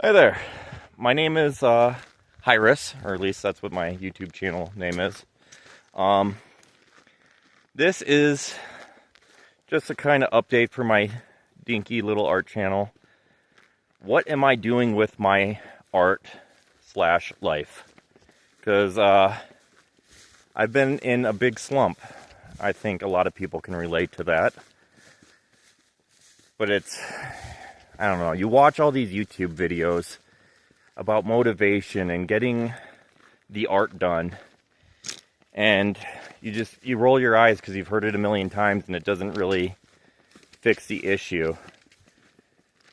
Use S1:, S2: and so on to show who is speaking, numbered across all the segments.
S1: Hi there. My name is Hyris, or at least that's what my YouTube channel name is. This is just a kind of update for my dinky little art channel. What am I doing with my art slash life? Because I've been in a big slump. I think a lot of people can relate to that. But I don't know, you watch all these YouTube videos about motivation and getting the art done, and you roll your eyes because you've heard it a million times and it doesn't really fix the issue.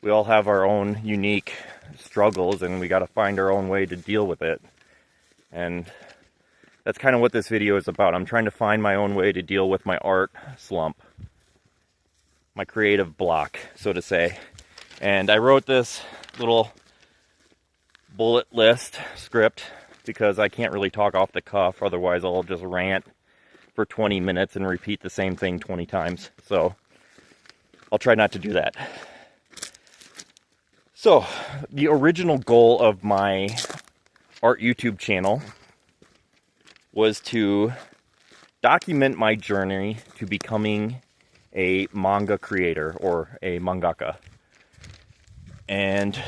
S1: We all have our own unique struggles and we got to find our own way to deal with it. And that's kind of what this video is about. I'm trying to find my own way to deal with my art slump, my creative block, so to say. And I wrote this little bullet list script because I can't really talk off the cuff, otherwise I'll just rant for 20 minutes and repeat the same thing 20 times. So I'll try not to do that. So the original goal of my art YouTube channel was to document my journey to becoming a manga creator or a mangaka. And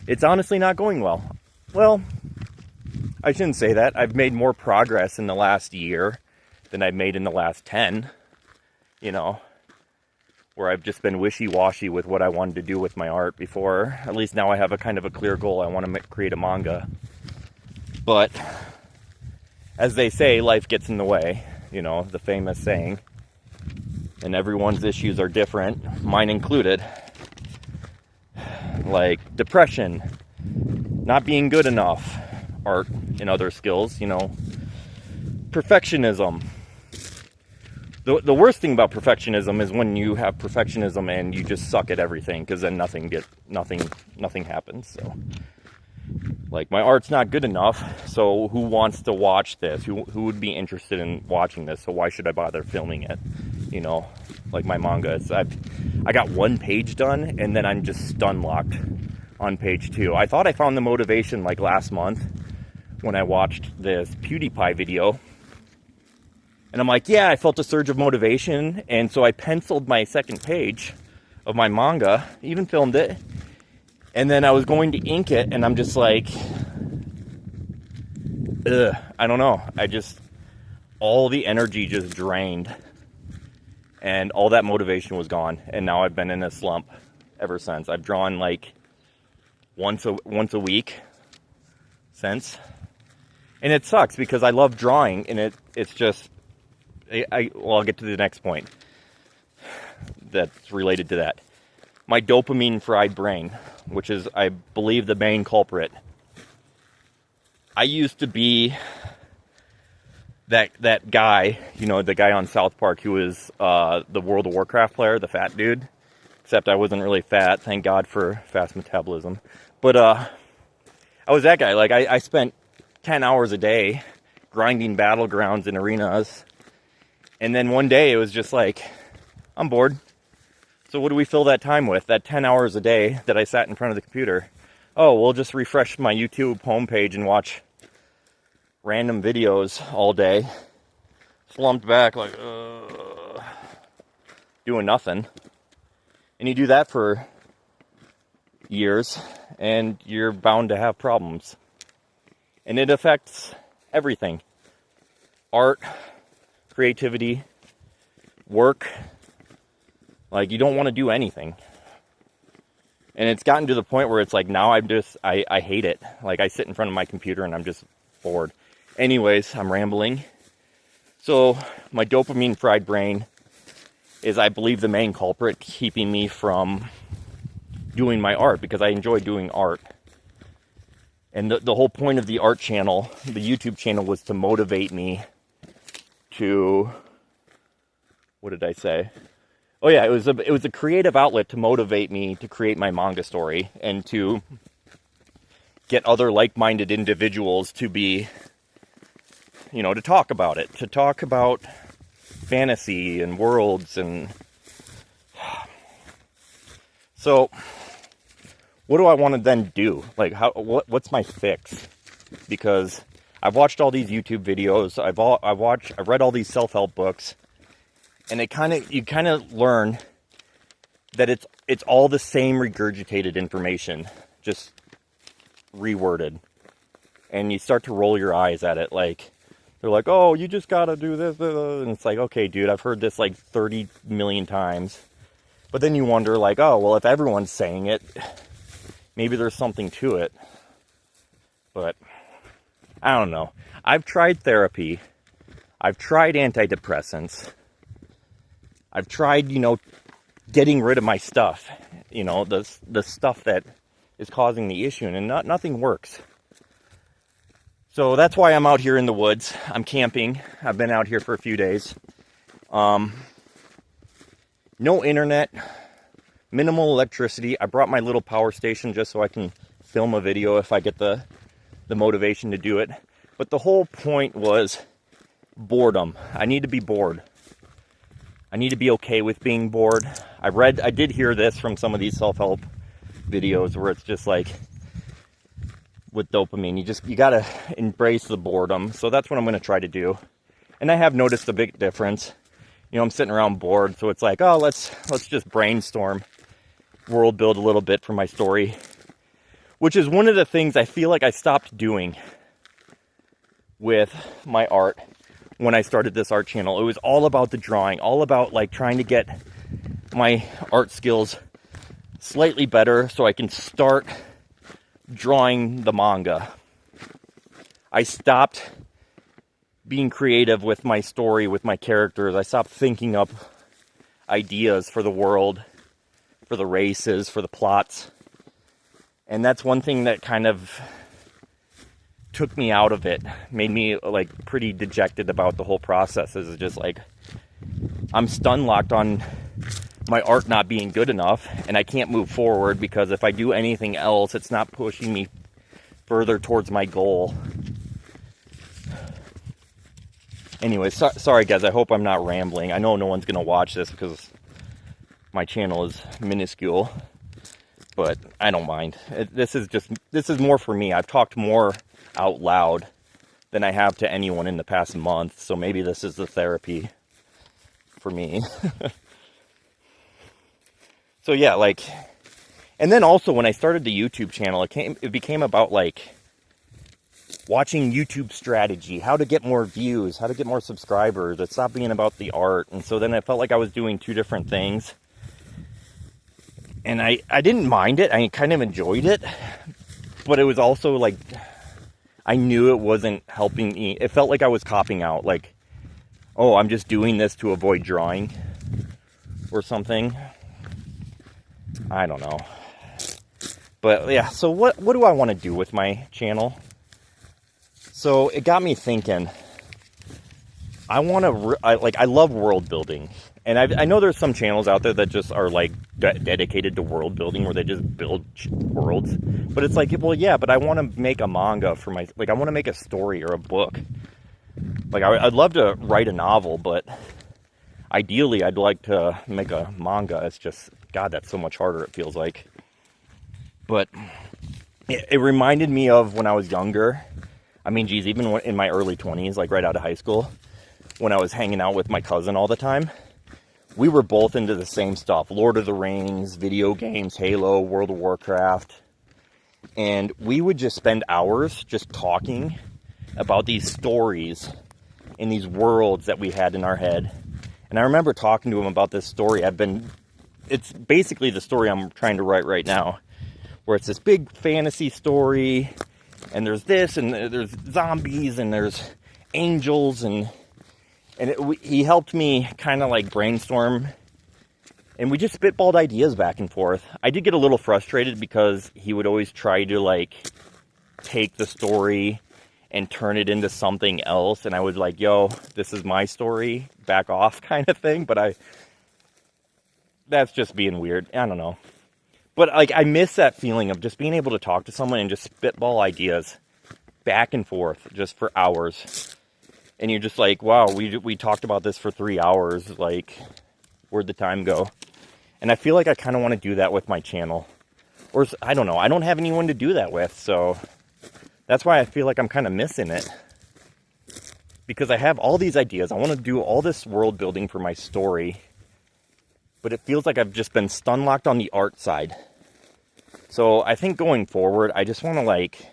S1: it's honestly not going well. Well, I shouldn't say that. I've made more progress in the last year than I've made in the last 10, where I've just been wishy-washy with what I wanted to do with my art before. At least now I have a kind of a clear goal. I want to create a manga. But as they say, life gets in the way, the famous saying. And everyone's issues are different, mine included. Like depression, not being good enough, art and other skills, perfectionism. The worst thing about perfectionism is when you have perfectionism and you just suck at everything, because then nothing happens. So, like, my art's not good enough, so who wants to watch this? Who would be interested in watching this? So why should I bother filming it? Like my manga, I got one page done and then I'm just stun locked on page 2. I thought I found the motivation like last month when I watched this PewDiePie video. And I'm like, yeah, I felt a surge of motivation. And so I penciled my second page of my manga, even filmed it. And then I was going to ink it and I'm just like, I don't know. All the energy just drained. And all that motivation was gone. And now I've been in a slump ever since. I've drawn like once a week since. And it sucks because I love drawing, and it's just, I'll get to the next point that's related to that. My dopamine fried brain, which is, I believe, the main culprit. I used to be that guy, the guy on South Park who was the World of Warcraft player, the fat dude. Except I wasn't really fat, thank God for fast metabolism. But I was that guy. Like, I spent 10 hours a day grinding battlegrounds in arenas. And then one day it was just like, I'm bored. So what do we fill that time with? That 10 hours a day that I sat in front of the computer. Oh, we'll just refresh my YouTube homepage and watch random videos all day, slumped back like doing nothing. And you do that for years and you're bound to have problems. And it affects everything. Art, creativity, work. Like, you don't want to do anything. And it's gotten to the point where it's like, now I hate it. Like, I sit in front of my computer and I'm just bored. Anyways, I'm rambling. So my dopamine fried brain is, I believe, the main culprit keeping me from doing my art, because I enjoy doing art. And the whole point of the art channel, the YouTube channel, was to motivate me to, what did I say? Oh yeah, it was a creative outlet to motivate me to create my manga story and to get other like-minded individuals to be, to talk about it, to talk about fantasy and worlds. And so what do I want to then do? Like, what's my fix? Because I've watched all these YouTube videos, I've read all these self-help books, and you kind of learn that it's all the same regurgitated information, just reworded. And you start to roll your eyes at it, like, they're like, oh, you just gotta do this, and it's like, okay, dude, I've heard this like 30 million times. But then you wonder, like, oh, well, if everyone's saying it, maybe there's something to it. But I don't know. I've tried therapy. I've tried antidepressants. I've tried, getting rid of my stuff. The stuff that is causing the issue, and nothing works. So that's why I'm out here in the woods. I'm camping. I've been out here for a few days. No internet, minimal electricity. I brought my little power station just so I can film a video if I get the motivation to do it. But the whole point was boredom. I need to be bored. I need to be okay with being bored. I did hear this from some of these self-help videos where it's just like, with dopamine, you gotta embrace the boredom. So that's what I'm gonna try to do. And I have noticed a big difference. I'm sitting around bored, so it's like, oh, let's just brainstorm, world build a little bit for my story, which is one of the things I feel like I stopped doing with my art when I started this art channel. It was all about the drawing, all about like trying to get my art skills slightly better so I can start drawing the manga. I stopped being creative with my story, with my characters. I stopped thinking up ideas for the world, for the races, for the plots. And that's one thing that kind of took me out of it, made me like pretty dejected about the whole process. Is just like, I'm stun locked on my art not being good enough, and I can't move forward because if I do anything else, it's not pushing me further towards my goal. Anyway, sorry guys, I hope I'm not rambling. I know no one's gonna watch this because my channel is minuscule, but I don't mind. This is more for me. I've talked more out loud than I have to anyone in the past month, so maybe this is the therapy for me. So yeah, like, and then also when I started the YouTube channel, it became about like watching YouTube strategy, how to get more views, how to get more subscribers. It stopped being about the art. And so then I felt like I was doing two different things. And I didn't mind it. I kind of enjoyed it. But it was also like, I knew it wasn't helping me. It felt like I was copping out. Like, oh, I'm just doing this to avoid drawing or something. I don't know. But yeah, so what do I want to do with my channel? So it got me thinking. I love world building, and I know there's some channels out there that just are like dedicated to world building, where they just build worlds. But it's like, well, yeah, but I want to make a manga for I want to make a story or a book. Like I'd love to write a novel, but ideally I'd like to make a manga. It's just, God, that's so much harder. It feels like. But it reminded me of when I was younger. I mean, geez, even in my early 20s, like right out of high school, when I was hanging out with my cousin all the time, we were both into the same stuff. Lord of the Rings, video games, Halo, World of Warcraft. And we would just spend hours just talking about these stories in these worlds that we had in our head. And I remember talking to him about this story. It's basically the story I'm trying to write right now, where it's this big fantasy story, and there's this, and there's zombies, and there's angels, and he helped me kind of like brainstorm, and we just spitballed ideas back and forth. I did get a little frustrated because he would always try to like take the story and turn it into something else, and I was like, yo, this is my story, back off kind of thing. But that's just being weird. I don't know. But like, I miss that feeling of just being able to talk to someone and just spitball ideas back and forth just for hours. And you're just like, wow, we talked about this for 3 hours. Like, where'd the time go? And I feel like I kind of want to do that with my channel. Or, I don't know, I don't have anyone to do that with, so that's why I feel like I'm kind of missing it. Because I have all these ideas. I want to do all this world building for my story. But it feels like I've just been stun locked on the art side. So I think going forward, I just want to like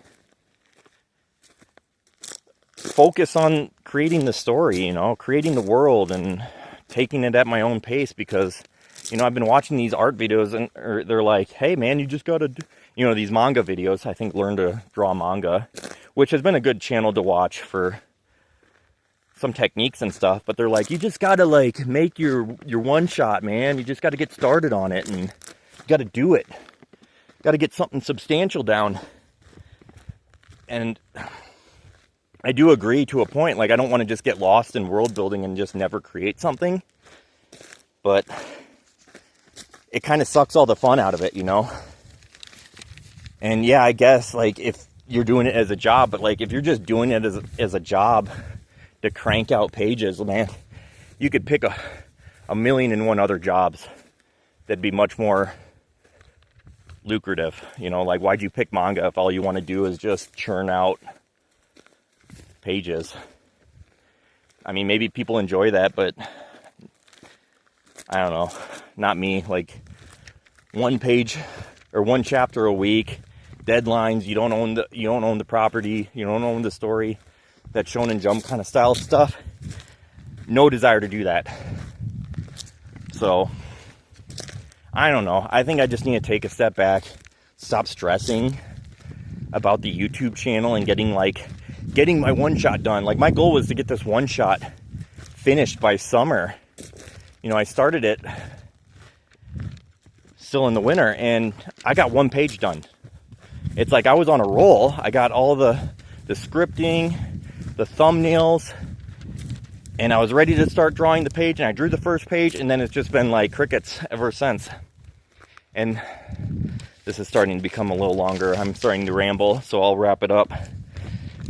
S1: focus on creating the story, you know, creating the world and taking it at my own pace. Because, you know, I've been watching these art videos and they're like, hey man, you just got to, you know, these manga videos. I think Learn to Draw Manga, which has been a good channel to watch for some techniques and stuff, but they're like, you just gotta like make your one shot, man. You just gotta get started on it and you gotta do it. Gotta get something substantial down. And I do agree to a point. Like, I don't want to just get lost in world building and just never create something, but it kind of sucks all the fun out of it, you know? And yeah, I guess like if you're doing it as a job, but like if you're just doing it as a job to crank out pages, man, you could pick a million and one other jobs that'd be much more lucrative. You know, like, why'd you pick manga if all you want to do is just churn out pages? I mean, maybe people enjoy that, but I don't know, not me. Like, one page or one chapter a week, deadlines, you don't own the property, you don't own the story. That Shonen Jump kind of style stuff. No desire to do that. So, I don't know. I think I just need to take a step back, stop stressing about the YouTube channel and getting my one shot done. Like, my goal was to get this one shot finished by summer. You know, I started it still in the winter and I got one page done. It's like I was on a roll. I got all the scripting, the thumbnails, and I was ready to start drawing the page, and I drew the first page, and then it's just been like crickets ever since. And this is starting to become a little longer. I'm starting to ramble, so I'll wrap it up.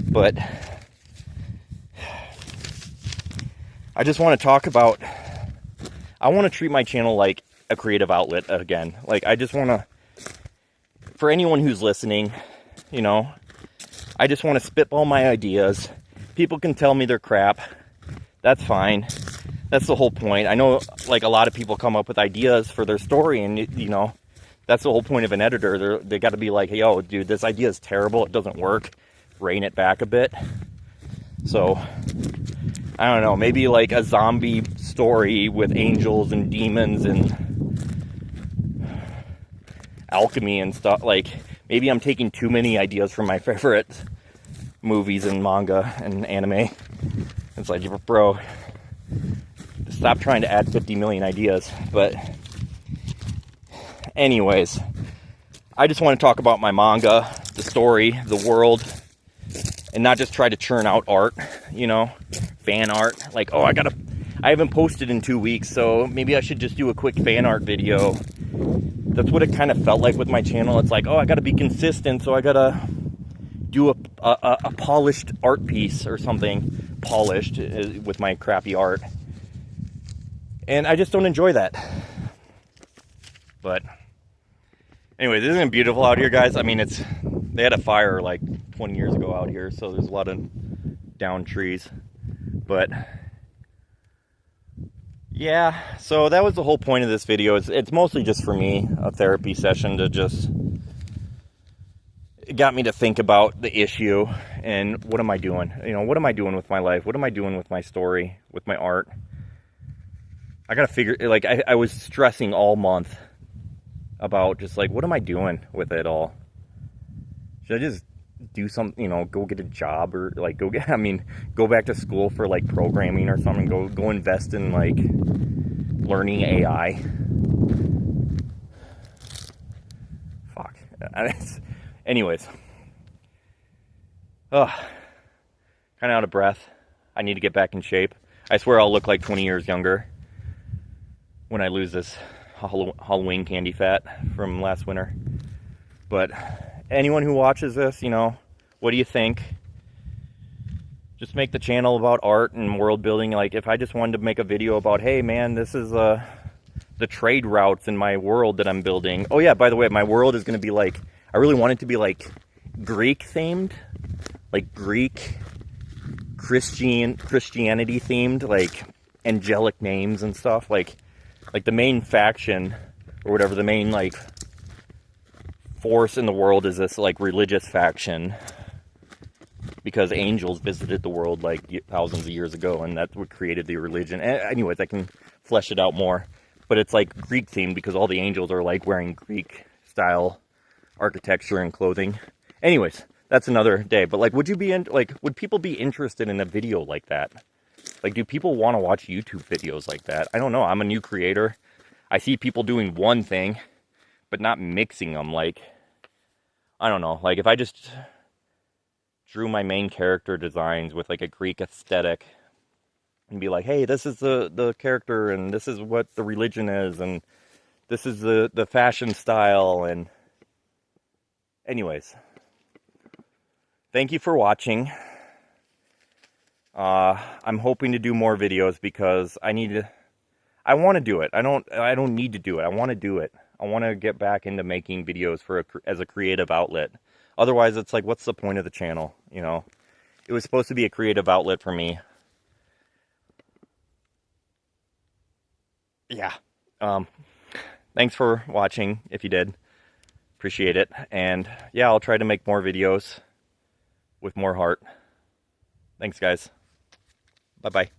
S1: But I just want to talk about, I want to treat my channel like a creative outlet again. Like, I just want to, for anyone who's listening, you know, I just want to spitball my ideas. People can tell me they're crap. That's fine. That's the whole point. I know, like, a lot of people come up with ideas for their story, and, you know, that's the whole point of an editor. They got to be like, hey, yo, dude, this idea is terrible. It doesn't work. Rein it back a bit. So, I don't know. Maybe, like, a zombie story with angels and demons and alchemy and stuff. Like, maybe I'm taking too many ideas from my favorite movies and manga and anime. It's like, bro, stop trying to add 50 million ideas. But anyways, I just want to talk about my manga, the story, the world, and not just try to churn out art, you know, fan art. Like, oh, I haven't posted in 2 weeks, so maybe I should just do a quick fan art video. That's what it kind of felt like with my channel. It's like, oh, I gotta be consistent, so I gotta do a polished art piece or something polished with my crappy art. And I just don't enjoy that. But anyways, isn't it beautiful out here, guys? I mean, they had a fire like 20 years ago out here, so there's a lot of downed trees. But yeah, so that was the whole point of this video. It's mostly just for me, a therapy session to just, it got me to think about the issue and what am I doing? You know, what am I doing with my life? What am I doing with my story, with my art? I gotta figure, like, I was stressing all month about just like, what am I doing with it all? Should I just do something, you know, go get a job or like go back to school for like programming or something, go invest in like learning AI. Fuck. Anyways. Kind of out of breath. I need to get back in shape. I swear I'll look like 20 years younger when I lose this Halloween candy fat from last winter. But anyone who watches this, you know, what do you think? Just make the channel about art and world building. Like, if I just wanted to make a video about, hey man, this is the trade routes in my world that I'm building. Oh yeah, by the way, my world is going to be like, I really want it to be like Greek themed, like Greek Christianity themed, like angelic names and stuff. Like the main faction or whatever, the main like force in the world is this like religious faction, because angels visited the world like thousands of years ago, and that's what created the religion. Anyways, I can flesh it out more, but it's like Greek themed because all the angels are like wearing Greek style architecture and clothing. Anyways, that's another day. But like, would people be interested in a video like that? Like, do people want to watch YouTube videos like that? I don't know. I'm a new creator. I see people doing one thing, but not mixing them. Like, I don't know. Like, if I just drew my main character designs with like a Greek aesthetic and be like, hey, this is the character, and this is what the religion is, and this is the fashion style, and anyways, thank you for watching. I'm hoping to do more videos because I want to do it. I don't need to do it. I want to do it. I want to get back into making videos as a creative outlet. Otherwise, it's like, what's the point of the channel? You know, it was supposed to be a creative outlet for me. Yeah. Thanks for watching, if you did. Appreciate it. And yeah, I'll try to make more videos with more heart. Thanks, guys. Bye-bye.